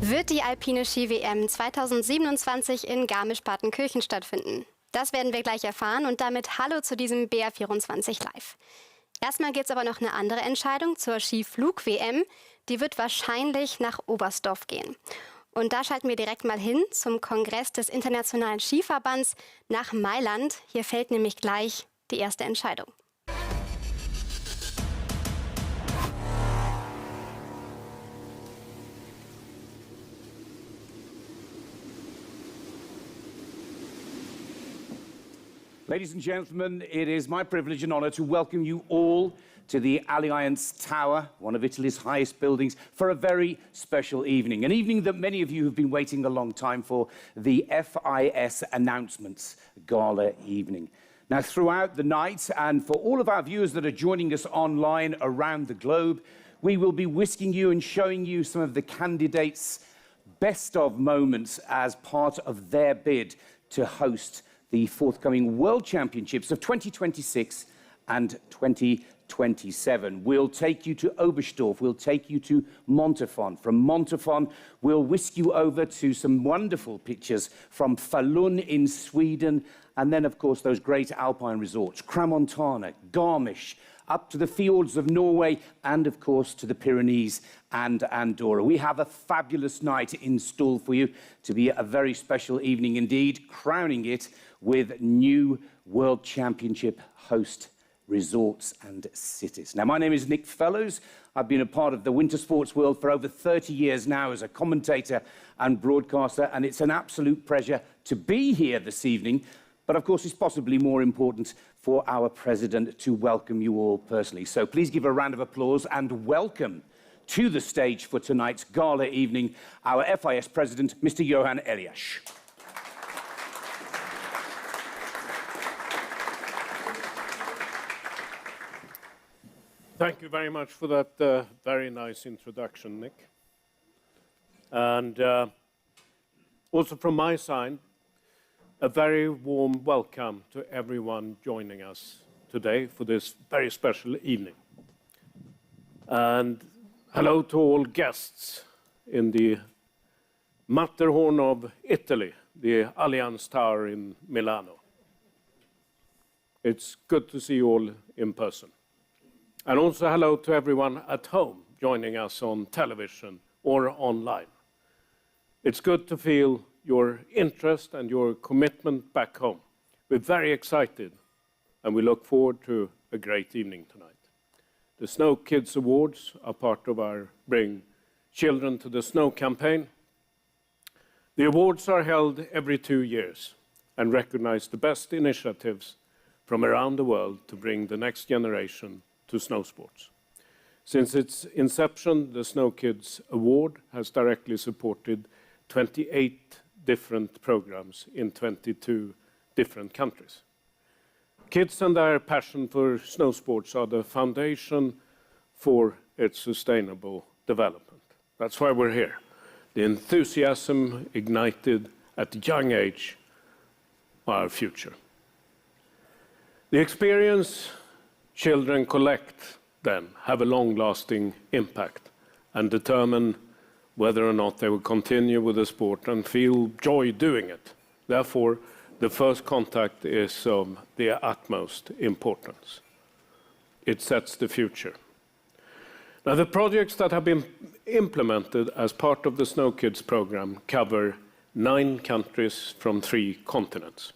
Wird die alpine Ski-WM 2027 in Garmisch-Partenkirchen stattfinden? Das werden wir gleich erfahren und damit hallo zu diesem BR24 Live. Erstmal gibt es aber noch eine andere Entscheidung zur Skiflug-WM. Die wird wahrscheinlich nach Oberstdorf gehen. Und da schalten wir direkt mal hin zum Kongress des Internationalen Skiverbands nach Mailand. Hier fällt nämlich gleich die erste Entscheidung. Ladies and gentlemen, it is my privilege and honour to welcome you all to the Allianz Tower, one of Italy's highest buildings, for a very special evening. An evening that many of you have been waiting a long time for, the FIS Announcements Gala evening. Now, throughout the night, and for all of our viewers that are joining us online around the globe, we will be whisking you and showing you some of the candidates' best of moments as part of their bid to host the forthcoming World Championships of 2026 and 2027. We'll take you to Oberstdorf, we'll take you to Montafon. From Montafon, we'll whisk you over to some wonderful pictures from Falun in Sweden, and then, of course, those great alpine resorts, Crans-Montana, Garmisch, up to the fjords of Norway, and, of course, to the Pyrenees and Andorra. We have a fabulous night in store for you, to be a very special evening indeed, crowning it with new World Championship host resorts and cities. Now, my name is Nick Fellows. I've been a part of the winter sports world for over 30 years now as a commentator and broadcaster, and it's an absolute pleasure to be here this evening. But of course, it's possibly more important for our president to welcome you all personally. So please give a round of applause and welcome to the stage for tonight's gala evening, our FIS president, Mr. Johan Elias. Thank you very much for that very nice introduction, Nick. And also from my side, a very warm welcome to everyone joining us today for this very special evening. And hello to all guests in the Matterhorn of Italy, the Allianz Tower in Milano. It's good to see you all in person. And also hello to everyone at home joining us on television or online. It's good to feel your interest and your commitment back home. We're very excited and we look forward to a great evening tonight. The Snow Kids Awards are part of our Bring Children to the Snow campaign. The awards are held every 2 years and recognize the best initiatives from around the world to bring the next generation to snow sports. Since its inception, the Snow Kids Award has directly supported 28 different programs in 22 different countries. Kids and their passion for snow sports are the foundation for its sustainable development. That's why we're here. The enthusiasm ignited at a young age, our future. The experience children collect then have a long-lasting impact and determine whether or not they will continue with the sport and feel joy doing it. Therefore, the first contact is of the utmost importance. It sets the future. Now, the projects that have been implemented as part of the Snow Kids program cover 9 countries from 3 continents.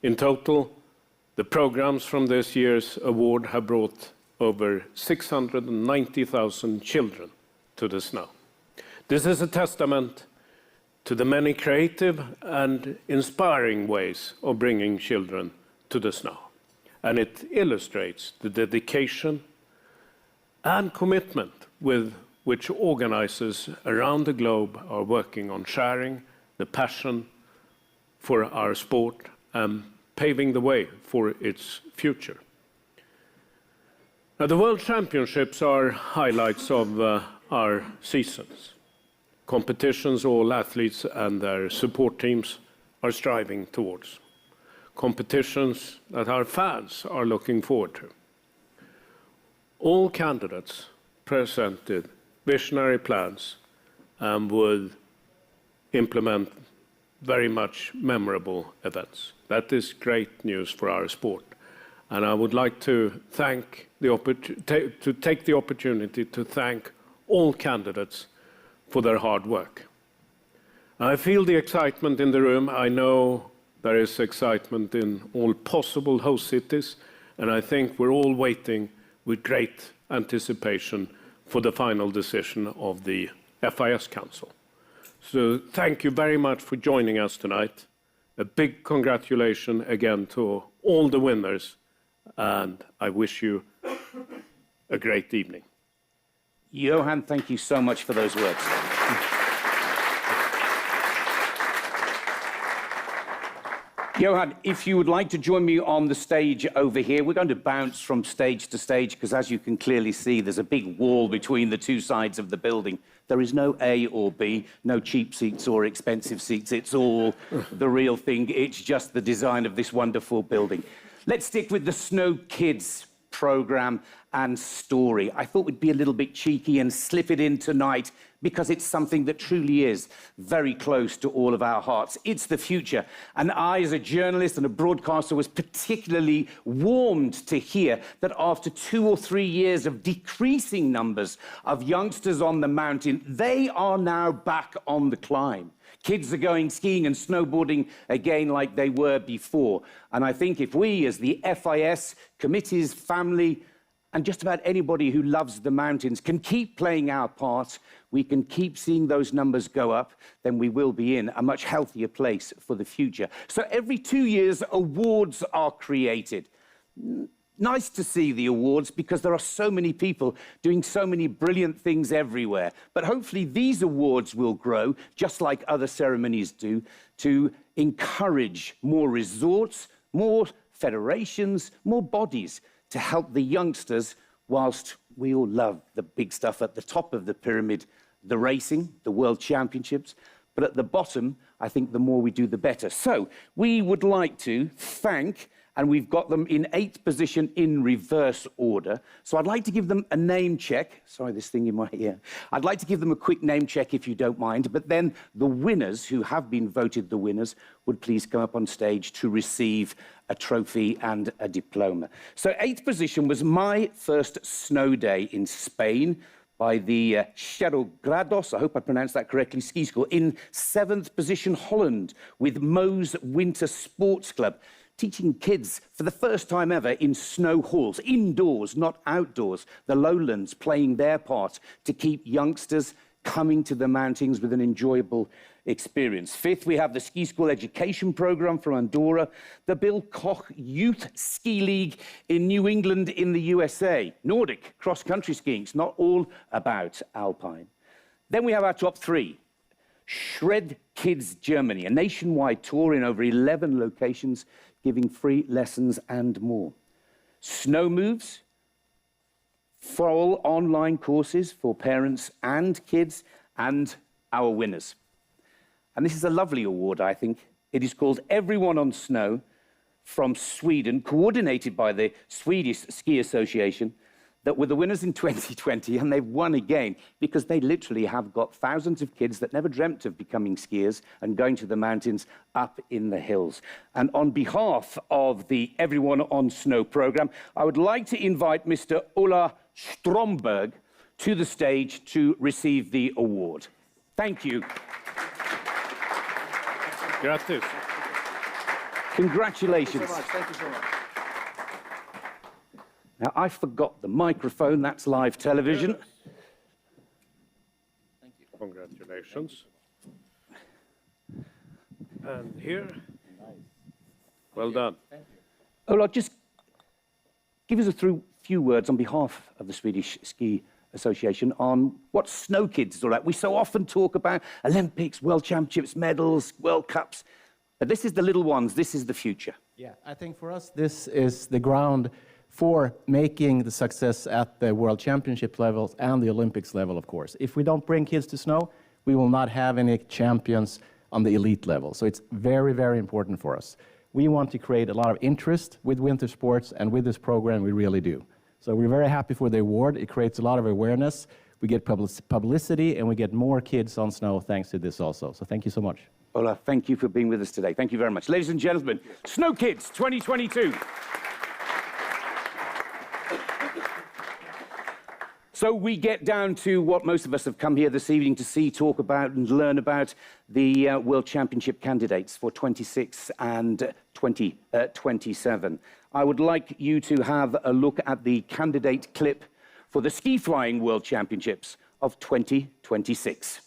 In total, the programs from this year's award have brought over 690,000 children to the snow. This is a testament to the many creative and inspiring ways of bringing children to the snow. And it illustrates the dedication and commitment with which organizers around the globe are working on sharing the passion for our sport and paving the way for its future. Now, the World Championships are highlights of our seasons. Competitions all athletes and their support teams are striving towards. Competitions that our fans are looking forward to. All candidates presented visionary plans and with implement very much memorable events. That is great news for our sport. And I would like to take the opportunity to thank all candidates for their hard work. I feel the excitement in the room. I know there is excitement in all possible host cities, and I think we're all waiting with great anticipation for the final decision of the FIS Council. So thank you very much for joining us tonight. A big congratulations again to all the winners, and I wish you a great evening. Johan, thank you so much for those words. Johan, if you would like to join me on the stage over here, we're going to bounce from stage to stage because, as you can clearly see, there's a big wall between the two sides of the building. There is no A or B, no cheap seats or expensive seats. It's all the real thing. It's just the design of this wonderful building. Let's stick with the Snow Kids program and story. I thought we'd be a little bit cheeky and slip it in tonight because it's something that truly is very close to all of our hearts. It's the future. And I, as a journalist and a broadcaster, was particularly warmed to hear that after 2 or 3 years of decreasing numbers of youngsters on the mountain, they are now back on the climb. Kids are going skiing and snowboarding again like they were before. And I think if we, as the FIS, committees, family, and just about anybody who loves the mountains can keep playing our part, we can keep seeing those numbers go up, then we will be in a much healthier place for the future. So every 2 years, awards are created. Nice to see the awards because there are so many people doing so many brilliant things everywhere. But hopefully these awards will grow, just like other ceremonies do, to encourage more resorts, more federations, more bodies to help the youngsters, whilst we all love the big stuff at the top of the pyramid, the racing, the World Championships. But at the bottom, I think the more we do, the better. So we would like to thank, and we've got them in 8th position in reverse order. So I'd like to give them a name check. Sorry, this thing in my ear. I'd like to give them a quick name check if you don't mind, but then the winners, who have been voted the winners, would please come up on stage to receive a trophy and a diploma. So 8th position was my first snow day in Spain by the Grados, I hope I pronounced that correctly, ski school. In 7th position, Holland, with Mo's Winter Sports Club, teaching kids for the first time ever in snow halls, indoors, not outdoors, the lowlands playing their part to keep youngsters coming to the mountains with an enjoyable experience. 5th, we have the Ski School Education Program from Andorra, the Bill Koch Youth Ski League in New England in the USA, Nordic cross-country skiing. It's not all about alpine. Then we have our top 3. Shred Kids Germany, a nationwide tour in over 11 locations, giving free lessons and more. Snow Moves, full online courses for parents and kids, and our winners. And this is a lovely award, I think. It is called Everyone on Snow from Sweden, coordinated by the Swedish Ski Association, that were the winners in 2020, and they've won again because they literally have got thousands of kids that never dreamt of becoming skiers and going to the mountains up in the hills. And on behalf of the Everyone on Snow program, I would like to invite Mr. Ola Stromberg to the stage to receive the award. Thank you. Gratis. Congratulations. Thank you so much. Thank you so much. Now, I forgot the microphone. That's live television. Thank you. Congratulations. And here. Well done. Thank you. Ola, just give us a few words on behalf of the Swedish Ski Association on what Snow Kids is all about. We so often talk about Olympics, World Championships, medals, World Cups, but this is the little ones, this is the future. Yeah, I think for us this is the ground for making the success at the World Championship levels and the Olympics level, of course. If we don't bring kids to snow, we will not have any champions on the elite level. So it's very, very important for us. We want to create a lot of interest with winter sports, and with this program we really do. So we're very happy for the award. It creates a lot of awareness. we get publicity, and we get more kids on snow thanks to this also. So thank you so much. Ola, thank you for being with us today. Thank you very much. Ladies and gentlemen, Snow Kids 2022. So we get down to what most of us have come here this evening to see, talk about and learn about the World Championship candidates for 26 and 2027. I would like you to have a look at the candidate clip for the Ski Flying World Championships of 2026.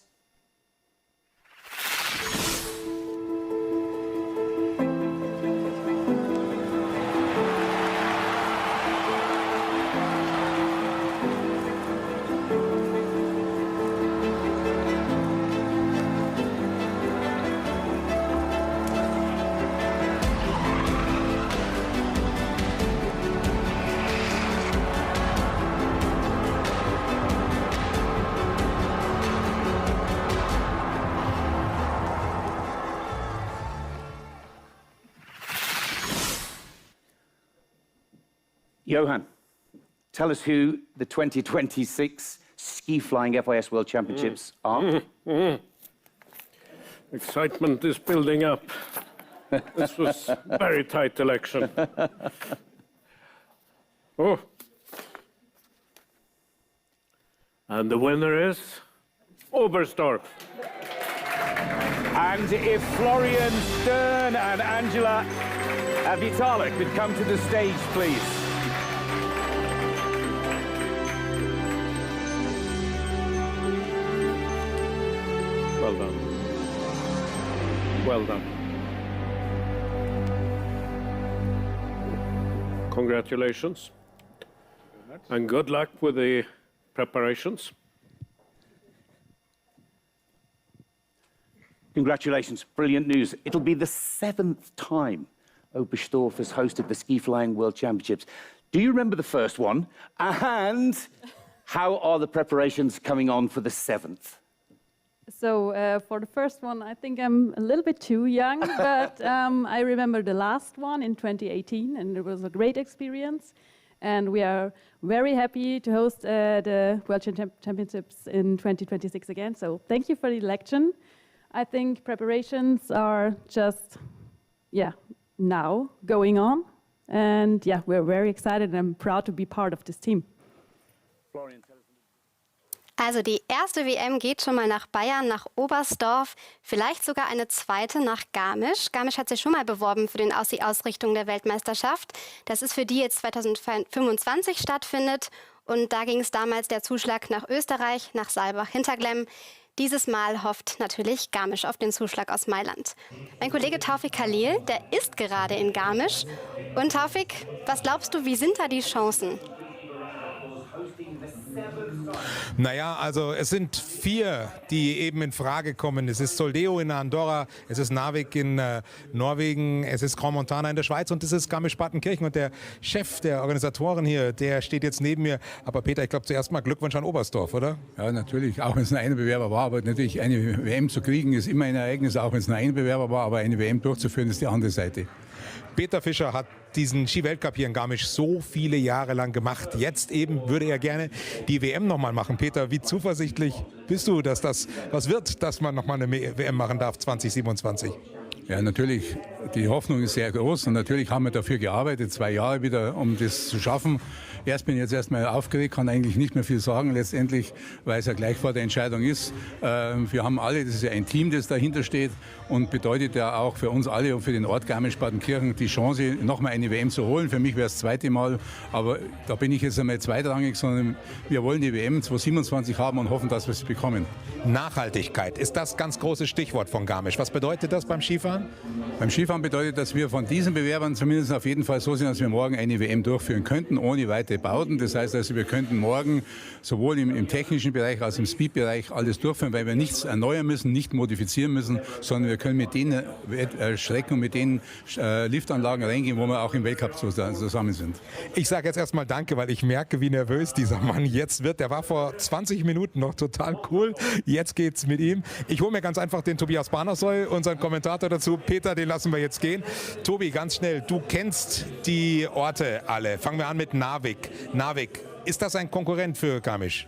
Johan, tell us who the 2026 Ski Flying FIS World Championships are. Excitement is building up. This was a very tight election. Oh. And the winner is Oberstdorf. And if Florian Stern and Angela Vitale could come to the stage, please. Well done. Well done. Congratulations. And good luck with the preparations. Congratulations, brilliant news. It'll be the 7th time Oberstdorf has hosted the Ski Flying World Championships. Do you remember the first one? And how are the preparations coming on for the 7th? So for the first one, I think I'm a little bit too young, but I remember the last one in 2018, and it was a great experience. And we are very happy to host the World Championships in 2026 again. So thank you for the election. I think preparations are just, now going on. And we're very excited and I'm proud to be part of this team. Florian. Also die erste WM geht schon mal nach Bayern, nach Oberstdorf, vielleicht sogar eine zweite nach Garmisch. Garmisch hat sich schon mal beworben für die Ausrichtung der Weltmeisterschaft. Das ist für die jetzt 2025 stattfindet. Und da ging es damals der Zuschlag nach Österreich, nach Saalbach-Hinterglemm. Dieses Mal hofft natürlich Garmisch auf den Zuschlag aus Mailand. Mein Kollege Taufik Khalil, der ist gerade in Garmisch. Und Taufik, was glaubst du, wie sind da die Chancen? Naja, also es sind 4, die eben in Frage kommen. Es ist Soldeo in Andorra, es ist Narvik in Norwegen, es ist Grand Montana in der Schweiz und es ist Garmisch-Partenkirchen. Und der Chef der Organisatoren hier, der steht jetzt neben mir. Aber Peter, ich glaube zuerst mal Glückwunsch an Oberstdorf, oder? Ja, natürlich, auch wenn es nur ein Bewerber war. Aber natürlich eine WM zu kriegen ist immer ein Ereignis, auch wenn es nur ein Bewerber war. Aber eine WM durchzuführen ist die andere Seite. Peter Fischer hat diesen Ski-Weltcup hier in Garmisch so viele Jahre lang gemacht. Jetzt eben würde er gerne die WM nochmal machen. Peter, wie zuversichtlich bist du, dass das was wird, dass man nochmal eine WM machen darf 2027? Ja, natürlich, die Hoffnung ist sehr groß und natürlich haben wir dafür gearbeitet, 2 Jahre wieder, um das zu schaffen. Bin jetzt erstmal aufgeregt, kann eigentlich nicht mehr viel sagen letztendlich, weil es ja gleich vor der Entscheidung ist. Wir haben alle, das ist ja ein Team, das dahinter steht und bedeutet ja auch für uns alle und für den Ort Garmisch-Partenkirchen die Chance, nochmal eine WM zu holen. Für mich wäre es das 2. Mal, aber da bin ich jetzt einmal zweitrangig, sondern wir wollen die WM 2027 haben und hoffen, dass wir sie bekommen. Nachhaltigkeit ist das ganz große Stichwort von Garmisch. Was bedeutet das beim Skifahren? Beim Skifahren bedeutet, dass wir von diesen Bewerbern zumindest auf jeden Fall so sind, dass wir morgen eine WM durchführen könnten, ohne weitere Bauten. Das heißt, also wir könnten morgen sowohl im technischen Bereich als auch im Speed-Bereich alles durchführen, weil wir nichts erneuern müssen, nicht modifizieren müssen, sondern wir können mit den Strecken und mit den Liftanlagen reingehen, wo wir auch im Weltcup zusammen sind. Ich sage jetzt erstmal Danke, weil ich merke, wie nervös dieser Mann jetzt wird. Der war vor 20 Minuten noch total cool. Jetzt geht's mit ihm. Ich hole mir ganz einfach den Tobias Barnersoy, unseren Kommentator dazu. Peter, den lassen wir jetzt gehen. Tobi, ganz schnell, du kennst die Orte alle. Fangen wir an mit Narvik. Narvik, ist das ein Konkurrent für Garmisch?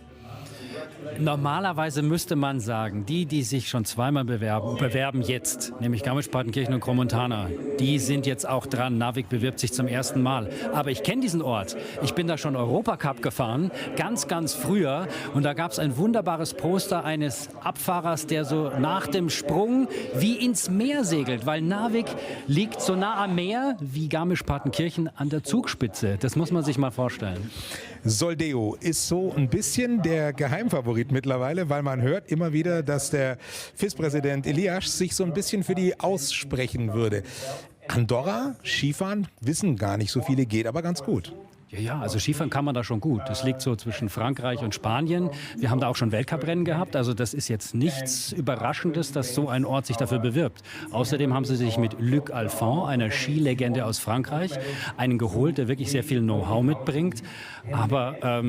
Normalerweise müsste man sagen, die sich schon zweimal bewerben jetzt, nämlich Garmisch-Partenkirchen und Crans-Montana, die sind jetzt auch dran. Narvik bewirbt sich zum ersten Mal. Aber ich kenne diesen Ort. Ich bin da schon Europacup gefahren, ganz, ganz früher. Und da gab es ein wunderbares Poster eines Abfahrers, der so nach dem Sprung wie ins Meer segelt, weil Narvik liegt so nah am Meer wie Garmisch-Partenkirchen an der Zugspitze. Das muss man sich mal vorstellen. Soldeo ist so ein bisschen der Geheimfavorit mittlerweile, weil man hört immer wieder, dass der FIS-Präsident Elias sich so ein bisschen für die aussprechen würde. Andorra, Skifahren, wissen gar nicht so viele, geht aber ganz gut. Ja, also Skifahren kann man da schon gut. Das liegt so zwischen Frankreich und Spanien. Wir haben da auch schon Weltcuprennen gehabt. Also das ist jetzt nichts Überraschendes, dass so ein Ort sich dafür bewirbt. Außerdem haben sie sich mit Luc Alphand, einer Skilegende aus Frankreich, einen geholt, der wirklich sehr viel Know-how mitbringt. Aber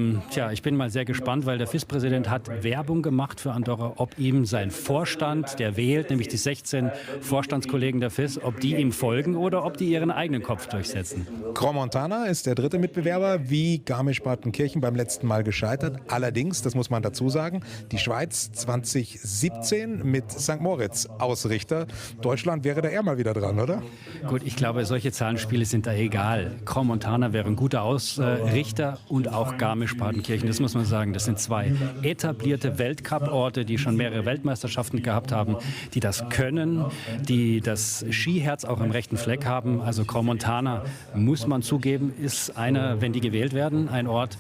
ich bin mal sehr gespannt, weil der FIS-Präsident hat Werbung gemacht für Andorra, ob ihm sein Vorstand, der wählt, nämlich die 16 Vorstandskollegen der FIS, ob die ihm folgen oder ob die ihren eigenen Kopf durchsetzen. Crans-Montana ist der dritte Mitbewerber, wie Garmisch-Partenkirchen beim letzten Mal gescheitert. Allerdings, das muss man dazu sagen, die Schweiz 2017 mit St. Moritz Ausrichter. Deutschland wäre da eher mal wieder dran, oder? Gut, ich glaube, solche Zahlenspiele sind da egal. Crans-Montana wäre ein guter Ausrichter und auch Garmisch-Partenkirchen, das muss man sagen. Das sind zwei etablierte Weltcup-Orte, die schon mehrere Weltmeisterschaften gehabt haben, die das können, die das Skiherz auch im rechten Fleck haben. Also Crans-Montana, muss man zugeben, ist einer, wenn die gewählt werden, ein Ort,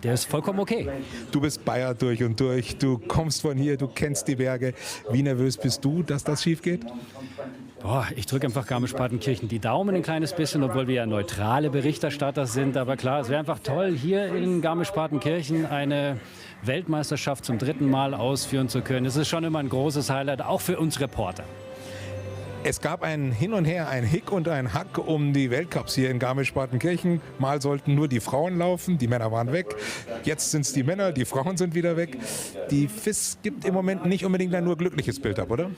der ist vollkommen okay. Du bist Bayer durch und durch, du kommst von hier, du kennst die Berge. Wie nervös bist du, dass das schief geht? Ich drücke einfach Garmisch-Partenkirchen die Daumen ein kleines bisschen, obwohl wir ja neutrale Berichterstatter sind. Aber klar, es wäre einfach toll, hier in Garmisch-Partenkirchen eine Weltmeisterschaft zum 3. Mal ausführen zu können. Es ist schon immer ein großes Highlight, auch für uns Reporter. Es gab ein Hin und Her, ein Hick und ein Hack um die Weltcups hier in Garmisch-Partenkirchen. Mal sollten nur die Frauen laufen, die Männer waren weg. Jetzt sind es die Männer, die Frauen sind wieder weg. Die FIS gibt im Moment nicht unbedingt ein nur glückliches Bild ab, oder?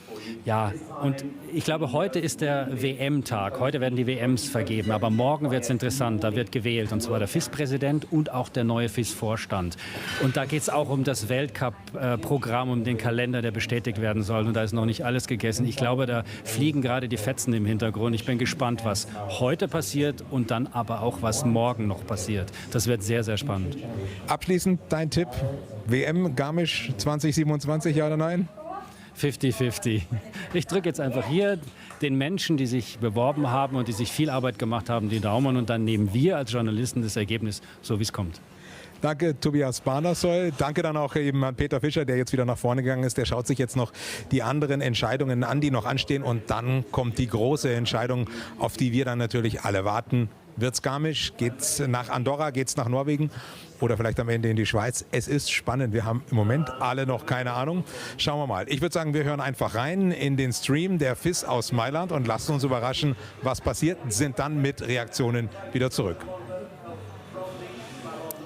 Ja, und ich glaube, heute ist der WM-Tag. Heute werden die WMs vergeben, aber morgen wird es interessant. Da wird gewählt, und zwar der FIS-Präsident und auch der neue FIS-Vorstand. Und da geht es auch um das Weltcup-Programm, um den Kalender, der bestätigt werden soll. Und da ist noch nicht alles gegessen. Ich glaube, da fliegen gerade die Fetzen im Hintergrund. Ich bin gespannt, was heute passiert und dann aber auch, was morgen noch passiert. Das wird sehr, sehr spannend. Abschließend dein Tipp, WM Garmisch 2027, ja oder nein? 50-50. Ich drücke jetzt einfach hier den Menschen, die sich beworben haben und die sich viel Arbeit gemacht haben, die Daumen, und dann nehmen wir als Journalisten das Ergebnis, so wie es kommt. Danke, Tobias Barnersoll. Danke dann auch eben an Peter Fischer, der jetzt wieder nach vorne gegangen ist. Der schaut sich jetzt noch die anderen Entscheidungen an, die noch anstehen. Und dann kommt die große Entscheidung, auf die wir dann natürlich alle warten. Wird's Garmisch? Geht's nach Andorra? Geht's nach Norwegen? Oder vielleicht am Ende in die Schweiz? Es ist spannend. Wir haben im Moment alle noch keine Ahnung. Schauen wir mal. Ich würde sagen, wir hören einfach rein in den Stream der FIS aus Mailand und lassen uns überraschen, was passiert. Sind dann mit Reaktionen wieder zurück.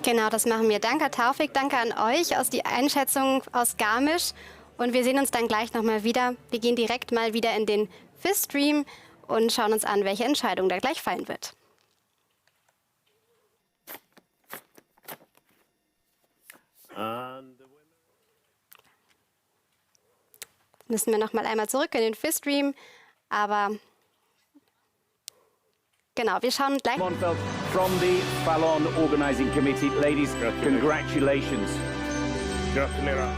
Genau, das machen wir. Danke, Taufik. Danke an euch aus die Einschätzung aus Garmisch. Und wir sehen uns dann gleich nochmal wieder. Wir gehen direkt mal wieder in den FIS-Stream und schauen uns an, welche Entscheidung da gleich fallen wird. Müssen wir noch mal einmal zurück in den FIS-Stream. Aber genau, wir schauen gleich. Monfeld from the Fallon Organising Committee. Ladies, congratulations. Gratulerar.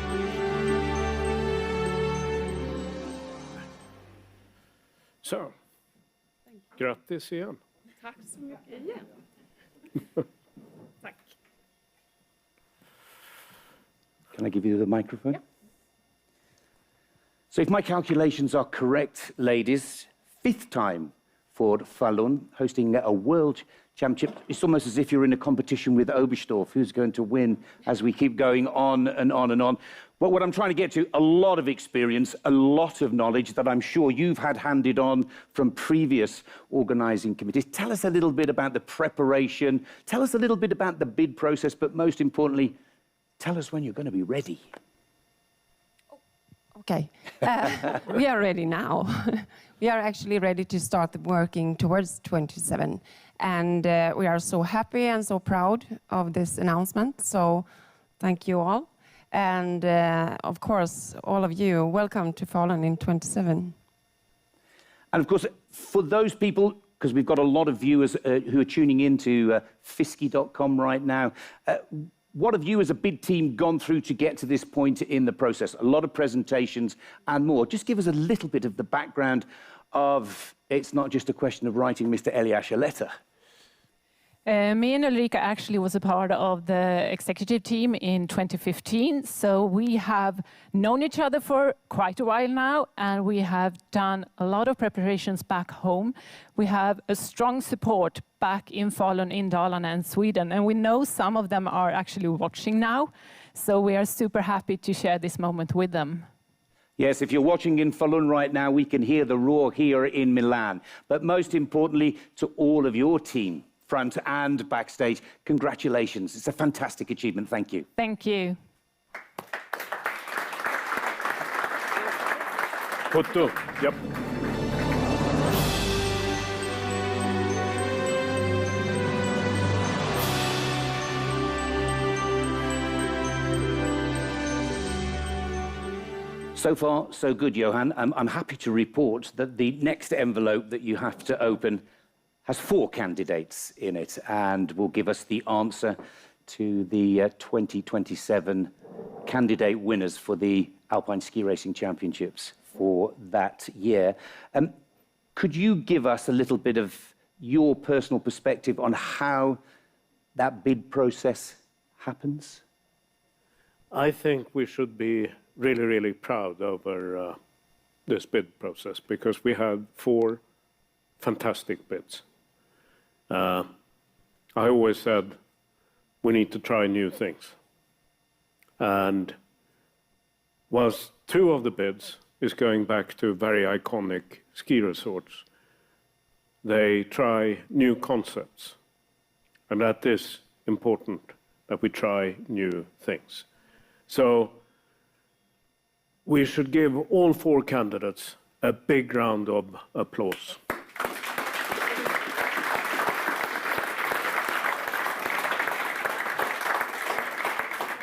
Så, grattis igen. Tack så mycket igen. Tack. Can I give you the microphone? So if my calculations are correct, ladies, 5th time for Falun hosting a World Championship. It's almost as if you're in a competition with Oberstdorf, who's going to win as we keep going on and on and on. But what I'm trying to get to, a lot of experience, a lot of knowledge that I'm sure you've had handed on from previous organising committees. Tell us a little bit about the preparation. Tell us a little bit about the bid process, but most importantly, tell us when you're going to be ready. Okay, we are ready now. We are actually ready to start working towards 27. And we are so happy and so proud of this announcement. So thank you all. And of course, all of you, welcome to Falun in 27. And of course, for those people, because we've got a lot of viewers who are tuning into Fiski.com right now, what have you as a bid team gone through to get to this point in the process? A lot of presentations and more. Just give us a little bit of the background of, it's not just a question of writing Mr. Elias a letter. Me and Ulrika actually was a part of the executive team in 2015. So we have known each other for quite a while now, and we have done a lot of preparations back home. We have a strong support back in Falun, in Dalarna and Sweden, and we know some of them are actually watching now. So we are super happy to share this moment with them. Yes, if you're watching in Falun right now, we can hear the roar here in Milan. But most importantly, to all of your team, front and backstage, congratulations. It's a fantastic achievement. Thank you. Thank you. Foto. Yep. So far, so good, Johan. I'm happy to report that the next envelope that you have to open has 4 candidates in it and will give us the answer to the 2027 candidate winners for the Alpine Ski Racing Championships for that year. Could you give us a little bit of your personal perspective on how that bid process happens? I think we should be really, really proud over this bid process because we had 4 fantastic bids. I always said we need to try new things. And whilst 2 of the bids is going back to very iconic ski resorts, they try new concepts. And that is important, that we try new things. So we should give all 4 candidates a big round of applause.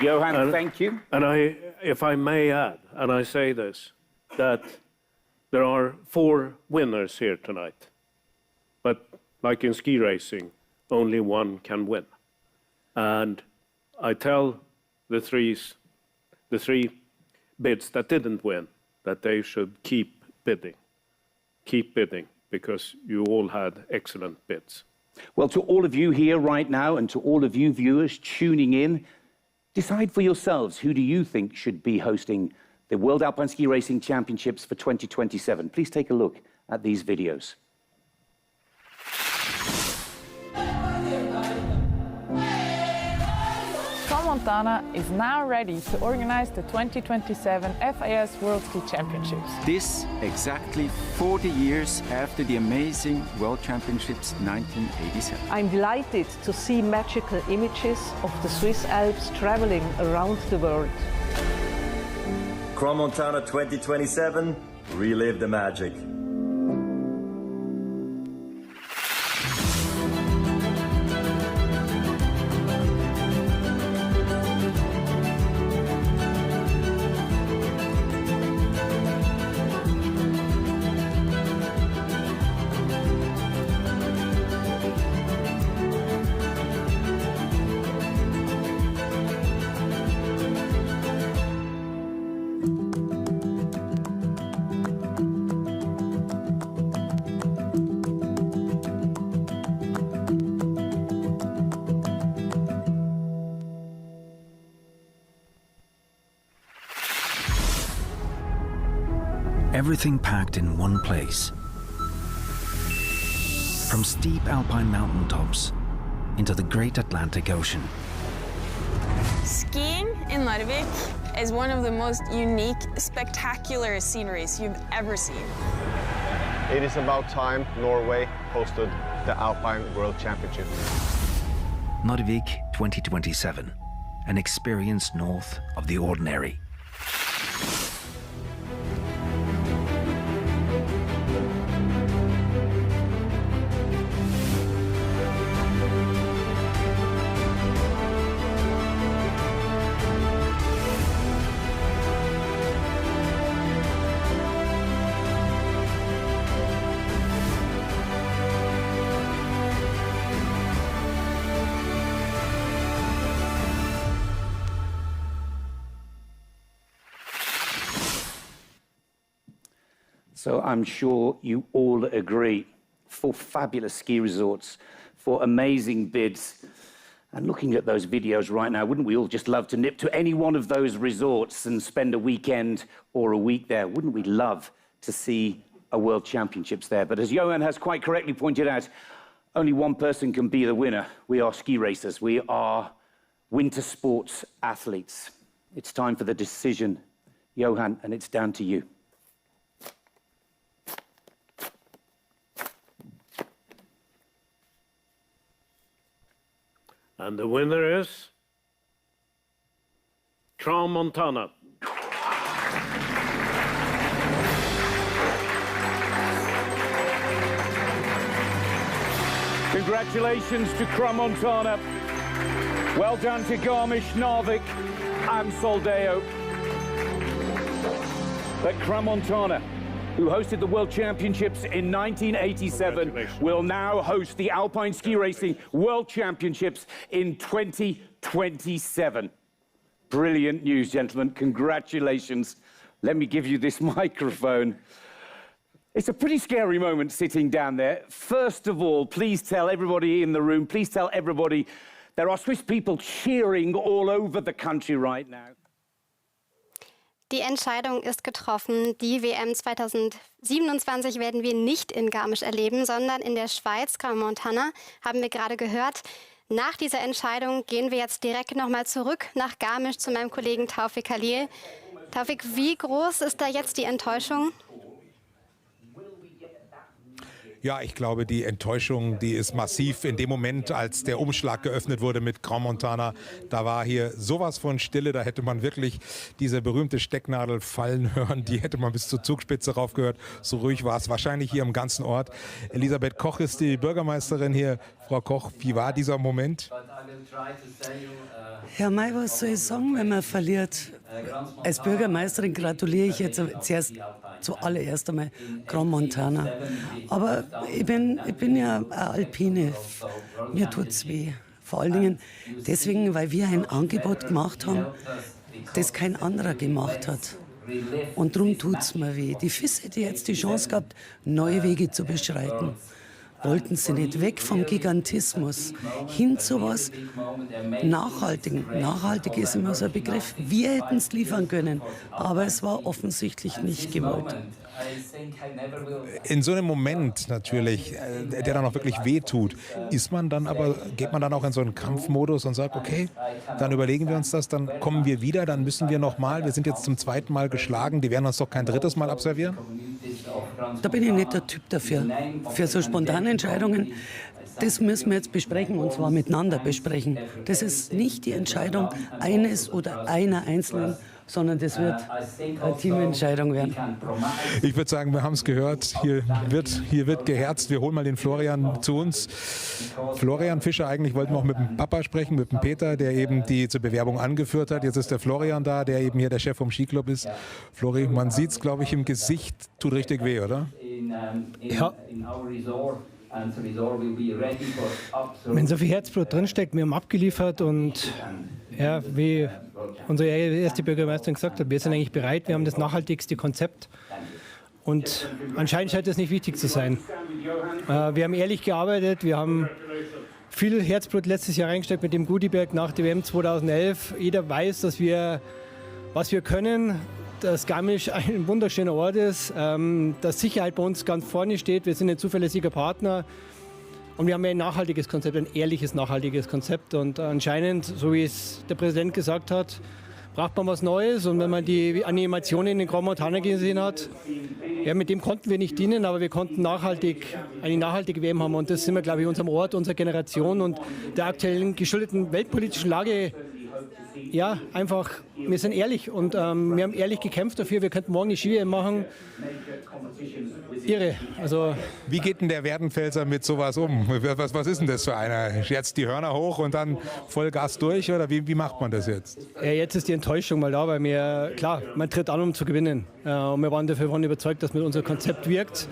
Johan, thank you. And if I may add, and I say this, that there are 4 winners here tonight. But like in ski racing, only 1 can win. And I tell the 3 bids that didn't win that they should keep bidding. Keep bidding, because you all had excellent bids. Well, to all of you here right now and to all of you viewers tuning in, decide for yourselves, who do you think should be hosting the World Alpine Ski Racing Championships for 2027? Please take a look at these videos. Crans-Montana is now ready to organize the 2027 FIS World Ski Championships. This exactly 40 years after the amazing World Championships 1987. I'm delighted to see magical images of the Swiss Alps traveling around the world. Crans-Montana 2027, relive the magic. Everything packed in one place. From steep alpine mountaintops into the great Atlantic Ocean. Skiing in Narvik is one of the most unique, spectacular sceneries you've ever seen. It is about time Norway hosted the Alpine World Championship. Narvik 2027, an experience north of the ordinary. So I'm sure you all agree. 4 fabulous ski resorts, 4 amazing bids. And looking at those videos right now, wouldn't we all just love to nip to any one of those resorts and spend a weekend or a week there? Wouldn't we love to see a World Championships there? But as Johan has quite correctly pointed out, only one person can be the winner. We are ski racers. We are winter sports athletes. It's time for the decision, Johan, and it's down to you. And the winner is Crans-Montana. Congratulations to Crans-Montana. Well done to Garmisch, Narvik and Soldeo. But Crans-Montana, who hosted the World Championships in 1987, will now host the Alpine Ski Racing World Championships in 2027. Brilliant news, gentlemen. Congratulations. Let me give you this microphone. It's a pretty scary moment sitting down there. First of all, please tell everybody in the room, please tell everybody there are Swiss people cheering all over the country right now. Die Entscheidung ist getroffen. Die WM 2027 werden wir nicht in Garmisch erleben, sondern in der Schweiz, Crans-Montana, haben wir gerade gehört. Nach dieser Entscheidung gehen wir jetzt direkt nochmal zurück nach Garmisch zu meinem Kollegen Taufik Khalil. Taufik, wie groß ist da jetzt die Enttäuschung? Ja, ich glaube, die Enttäuschung, die ist massiv. In dem Moment, als der Umschlag geöffnet wurde mit Crans-Montana, da war hier sowas von Stille. Da hätte man wirklich diese berühmte Stecknadel fallen hören. Die hätte man bis zur Zugspitze raufgehört. So ruhig war es wahrscheinlich hier im ganzen Ort. Elisabeth Koch ist die Bürgermeisterin hier. Frau Koch, wie war dieser Moment? Ja, Mai, was soll ich sagen, wenn man verliert? Als Bürgermeisterin gratuliere ich jetzt zuallererst einmal Crans-Montana. Aber ich bin ja eine Alpine. Mir tut's weh. Vor allen Dingen deswegen, weil wir ein Angebot gemacht haben, das kein anderer gemacht hat. Und darum tut's mir weh. Die FIS hätte jetzt die Chance gehabt, neue Wege zu beschreiten. Wollten sie nicht weg vom Gigantismus hin zu was Nachhaltigem. Nachhaltig ist immer so ein Begriff. Wir hätten es liefern können, aber es war offensichtlich nicht gewollt. In so einem Moment natürlich, der dann auch wirklich wehtut, geht man dann auch in so einen Kampfmodus und sagt, okay, dann überlegen wir uns das, dann kommen wir wieder, dann müssen wir nochmal, wir sind jetzt zum 2. Mal geschlagen, die werden uns doch kein 3. Mal absolvieren? Da bin ich nicht der Typ dafür. Für so spontane Entscheidungen, das müssen wir jetzt besprechen und zwar miteinander besprechen. Das ist nicht die Entscheidung eines oder einer Einzelnen, sondern das wird eine Teamentscheidung werden. Ich würde sagen, wir haben es gehört, hier wird geherzt. Wir holen mal den Florian zu uns. Florian Fischer, eigentlich wollten wir auch mit dem Papa sprechen, mit dem Peter, der eben die zur Bewerbung angeführt hat. Jetzt ist der Florian da, der eben hier der Chef vom Skiclub ist. Flori, man sieht es, glaube ich, im Gesicht, tut richtig weh, oder? Ja. Wenn so viel Herzblut drinsteckt, wir haben abgeliefert und ja, wie unsere erste Bürgermeisterin gesagt hat, wir sind eigentlich bereit, wir haben das nachhaltigste Konzept und anscheinend scheint das nicht wichtig zu sein. Wir haben ehrlich gearbeitet, wir haben viel Herzblut letztes Jahr reingesteckt mit dem Gudiberg nach der WM 2011. Jeder weiß, was wir können, dass Garmisch ein wunderschöner Ort ist, dass Sicherheit bei uns ganz vorne steht. Wir sind ein zuverlässiger Partner und wir haben ein nachhaltiges Konzept, ein ehrliches, nachhaltiges Konzept. Und anscheinend, so wie es der Präsident gesagt hat, braucht man was Neues. Und wenn man die Animationen in Crans-Montana gesehen hat, ja, mit dem konnten wir nicht dienen, aber wir konnten eine nachhaltige WM haben. Und das sind wir, glaube ich, unserem Ort, unserer Generation und der aktuellen geschuldeten weltpolitischen Lage. Ja, einfach, wir sind ehrlich und wir haben ehrlich gekämpft dafür. Wir könnten morgen die Ski-WM machen. Irre. Also wie geht denn der Werdenfelser mit sowas um? Was ist denn das für einer? Jetzt die Hörner hoch und dann Vollgas durch oder wie macht man das jetzt? Ja, jetzt ist die Enttäuschung mal da, weil klar, man tritt an, um zu gewinnen. Und wir waren davon überzeugt, dass mit unser Konzept wirkt,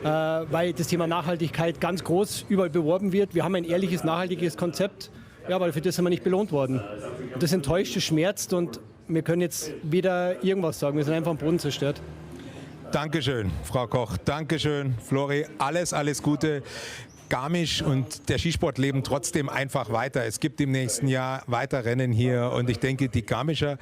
weil das Thema Nachhaltigkeit ganz groß überall beworben wird. Wir haben ein ehrliches, nachhaltiges Konzept. Ja, aber für das sind wir nicht belohnt worden. Und das enttäuscht, das schmerzt und wir können jetzt weder irgendwas sagen. Wir sind einfach am Boden zerstört. Dankeschön, Frau Koch. Dankeschön, Flori. Alles, alles Gute. Garmisch und der Skisport leben trotzdem einfach weiter. Es gibt im nächsten Jahr weiter Rennen hier und ich denke, die Garmischer,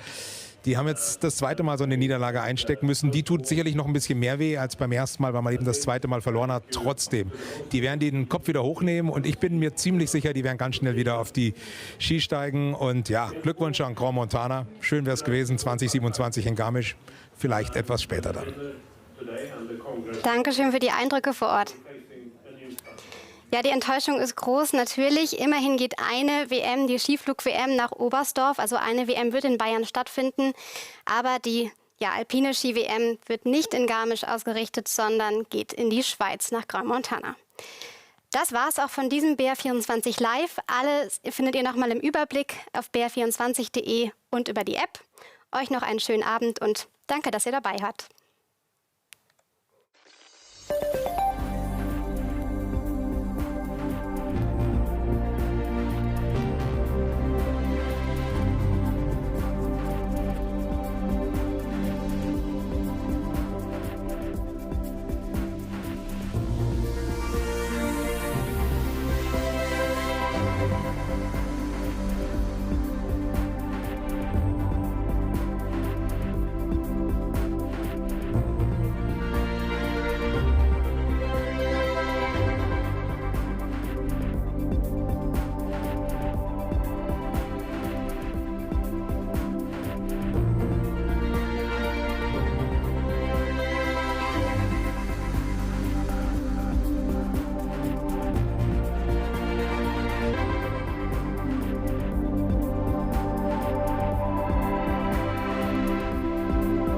die haben jetzt das zweite Mal so eine Niederlage einstecken müssen. Die tut sicherlich noch ein bisschen mehr weh als beim ersten Mal, weil man eben das zweite Mal verloren hat. Trotzdem, die werden den Kopf wieder hochnehmen und ich bin mir ziemlich sicher, die werden ganz schnell wieder auf die Ski steigen. Und ja, Glückwunsch an Grand Montana. Schön wäre es gewesen, 2027 in Garmisch. Vielleicht etwas später dann. Dankeschön für die Eindrücke vor Ort. Ja, die Enttäuschung ist groß, natürlich. Immerhin geht eine WM, die Skiflug-WM, nach Oberstdorf. Also eine WM wird in Bayern stattfinden. Aber die alpine Ski-WM wird nicht in Garmisch ausgerichtet, sondern geht in die Schweiz nach Grand Montana. Das war's auch von diesem BR24 Live. Alles findet ihr nochmal im Überblick auf br24.de und über die App. Euch noch einen schönen Abend und danke, dass ihr dabei wart.